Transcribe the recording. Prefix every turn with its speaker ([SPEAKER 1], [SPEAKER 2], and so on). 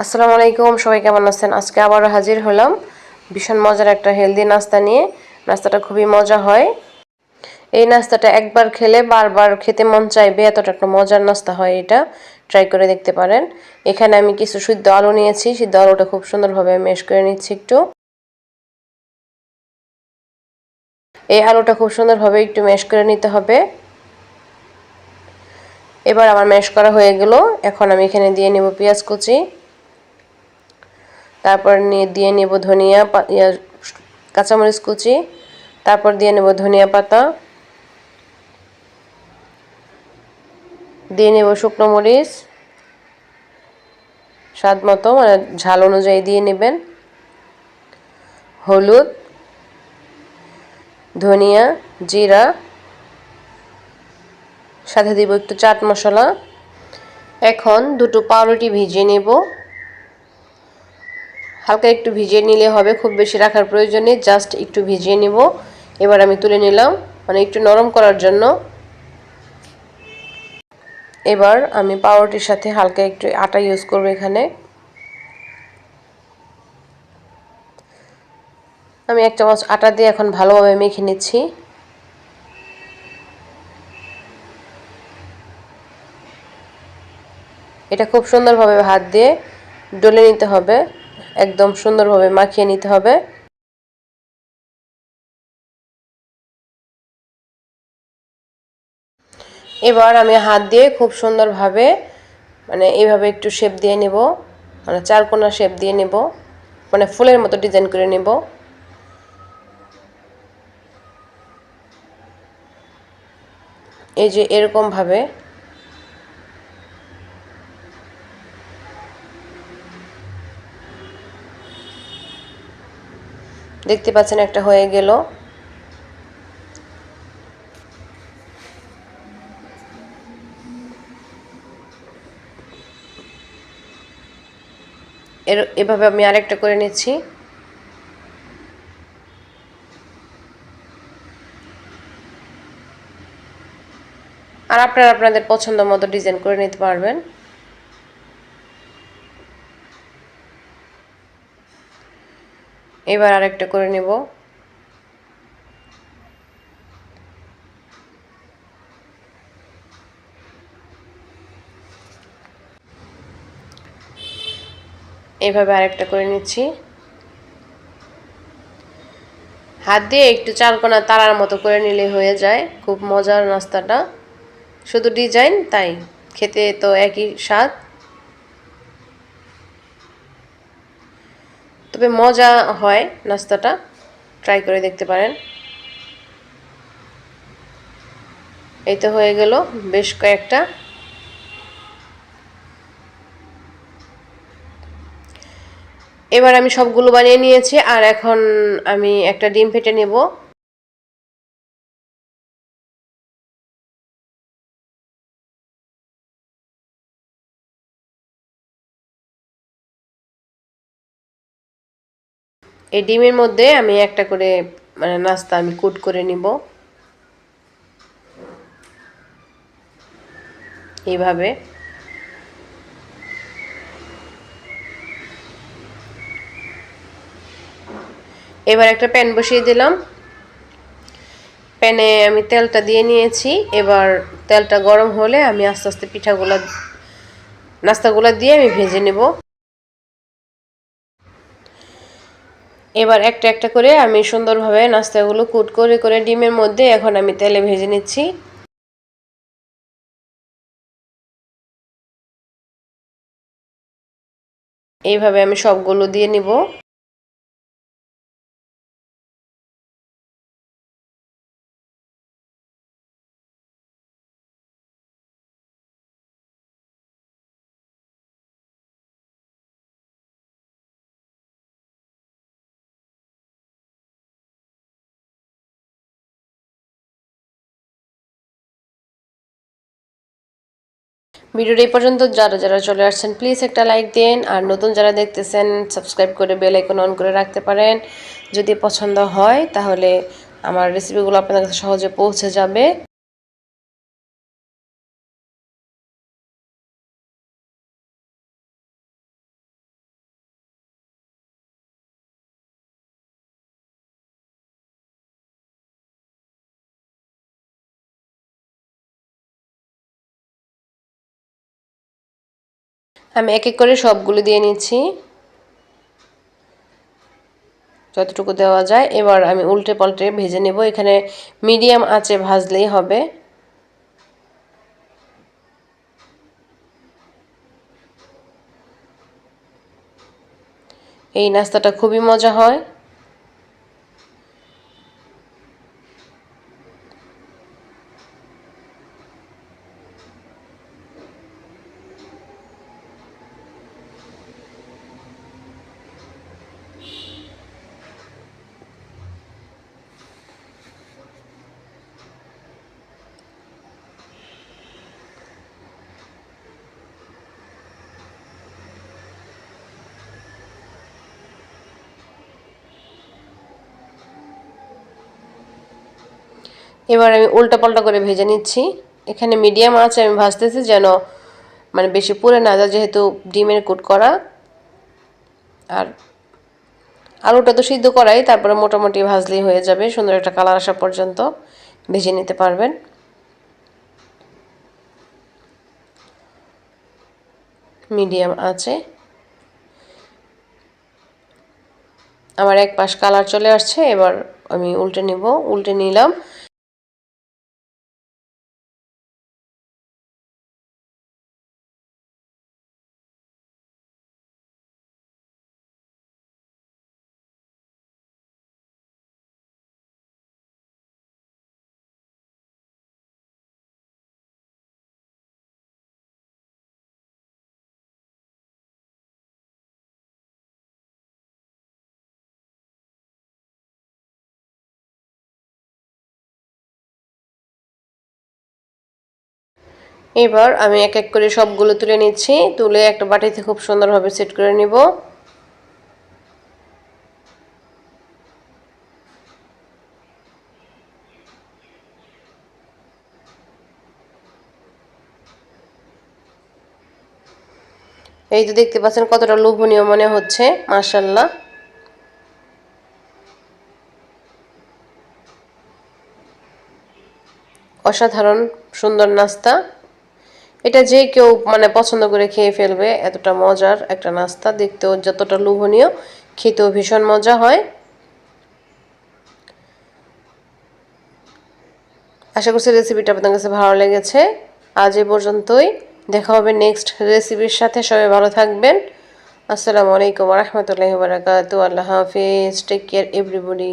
[SPEAKER 1] আসসালামু আলাইকুম, সবাই কেমন আছেন? আজকে আবারও হাজির হলাম ভীষণ মজার একটা হেলদি নাস্তা নিয়ে। নাস্তাটা খুবই মজা হয়। এই নাস্তাটা একবার খেলে বারবার খেতে মন চাইবে, এতটা একটা মজার নাস্তা হয় এটা। ট্রাই করে দেখতে পারেন। এখানে আমি কিছু সিদ্ধ আলু নিয়েছি, সিদ্ধ আলুটা খুব সুন্দরভাবে ম্যাশ করে নিচ্ছি একটু। এই আলুটা খুব সুন্দরভাবে একটু ম্যাশ করে নিতে হবে। এবার আমার ম্যাশ করা হয়ে গেল। এখন আমি এখানে দিয়ে নেব পেঁয়াজ কুচি, তারপর দিয়ে নেব কাঁচামরিচ কুচি, তারপর দিয়ে নেব ধনিয়া পাতা, দিয়ে নেব শুকনো মরিচ স্বাদ মতো, মানে ঝাল অনুযায়ী দিয়ে নেবেন, হলুদ, ধনিয়া, জিরা, সাথে দিব একটু চাট মশলা। এখন দুটো পাউরুটি ভিজিয়ে নেব। হালকা একটু ভিজিয়ে নিলে হবে, খুব বেশি রাখার প্রয়োজন নেই, জাস্ট একটু ভিজিয়ে নিব। এবার আমি তুলে নিলাম, মানে একটু নরম করার জন্য। এবার আমি পাউরুটির সাথে হালকা একটু আটা ইউজ করব এখানে। আমি 1 চামচ আটা দিয়ে এখন ভালোভাবে মেখে নিচ্ছি। এটা খুব সুন্দরভাবে হাত দিয়ে ডলে নিতে হবে, একদম সুন্দরভাবে মাখিয়ে নিতে হবে। এবার আমি হাত দিয়ে খুব সুন্দরভাবে, মানে এইভাবে একটু শেপ দিয়ে নেব, মানে চারকোনা শেপ দিয়ে নেব, মানে ফুলের মতো ডিজাইন করে নেব। এই যে এরকম ভাবে। দেখতে পাচ্ছেন একটা হয়ে গেল। এভাবে আমি আরেকটা করে নিচ্ছি। আর আপনারা আপনাদের পছন্দ মতো ডিজাইন করে নিতে পারবেন। এবার আরেকটা করে নেব। এইভাবে আরেকটা করে নিচ্ছি। হাত দিয়ে একটু চারকোনা তারার মতো করে নিলে হয়ে যায়। খুব মজার নাস্তাটা, শুধু ডিজাইন, তাই খেতে তো একই স্বাদ, তবে মজা হয় নাস্তাটা। ট্রাই করে দেখতে পারেন। এই তো হয়ে গেল বেশ কয়েকটা। এবার আমি সবগুলো বানিয়ে নিয়েছি, আর এখন আমি একটা ডিম ফেটে নেব। এই ডিমের মধ্যে আমি একটা করে, মানে নাস্তা আমি কোট করে নিব এইভাবে। এবার একটা প্যান বসিয়ে দিলাম। প্যানে আমি তেলটা দিয়ে নিয়েছি। এবার তেলটা গরম হলে আমি আস্তে আস্তে নাস্তাগুলো দিয়ে আমি ভেজে নেব। এবার একটা একটা করে আমি সুন্দরভাবে নাস্তাগুলো কুট করে করে ডিমের মধ্যে এখন আমি তেলে ভেজে নিচ্ছি। এইভাবে আমি সবগুলো দিয়ে নিব। ভিডিওর এই পর্যন্ত যারা যারা চলে আসছেন প্লিজ একটা লাইক দিন, আর নতুন যারা দেখতেছেন সাবস্ক্রাইব করে বেল আইকন অন করে রাখতে পারেন। যদি পছন্দ হয় তাহলে আমার রেসিপিগুলো আপনাদের কাছে সহজে পৌঁছে যাবে। আমি এক এক করে সবগুলো দিয়ে নিচ্ছি যতটুকু দেওয়া যায়। এবার আমি উল্টে পাল্টে ভেজে নেব। এখানে মিডিয়াম আঁচে ভাজলেই হবে। এই নাস্তাটা খুবই মজা হয়। এবার আমি উল্টা পাল্টা করে ভেজে নিচ্ছি। এখানে মিডিয়াম আঁচে আমি ভাজতেছি যেন মানে বেশি পুড়ে না যায়, যেহেতু ডিমের কুট করা। আর আলুটা তো সিদ্ধ করাই, তারপরে মোটামুটি ভাজলেই হয়ে যাবে। সুন্দর একটা কালার আসা পর্যন্ত ভেজে নিতে পারবেন। মিডিয়াম আঁচে আমার এক পাশ কালার চলে আসছে। এবার আমি উল্টে নিব। উল্টে নিলাম। এবার আমি এক এক করে সবগুলো তুলে নিচ্ছি। তুলে একটা বাটিতে খুব সুন্দরভাবে সেট করে নিব। এই তো দেখতে পাচ্ছেন কতটা লোভনীয় মনে হচ্ছে, মাশাআল্লাহ। অসাধারণ সুন্দর নাস্তা। এটা যে কেউ মানে পছন্দ করে খেয়ে ফেলবে, এতটা মজার একটা নাস্তা। দেখতেও যতটা লোভনীয়, খেতেও ভীষণ মজা হয়। আশা করছি রেসিপিটা আপনাদের কাছে ভালো লেগেছে। আজ এ পর্যন্তই। দেখা হবে নেক্সট রেসিপির সাথে। সবাই ভালো থাকবেন। আসসালামু আলাইকুম ওয়া রাহমাতুল্লাহি ওয়া বারাকাতুহু। আল্লাহ হাফেজ। Take care everybody.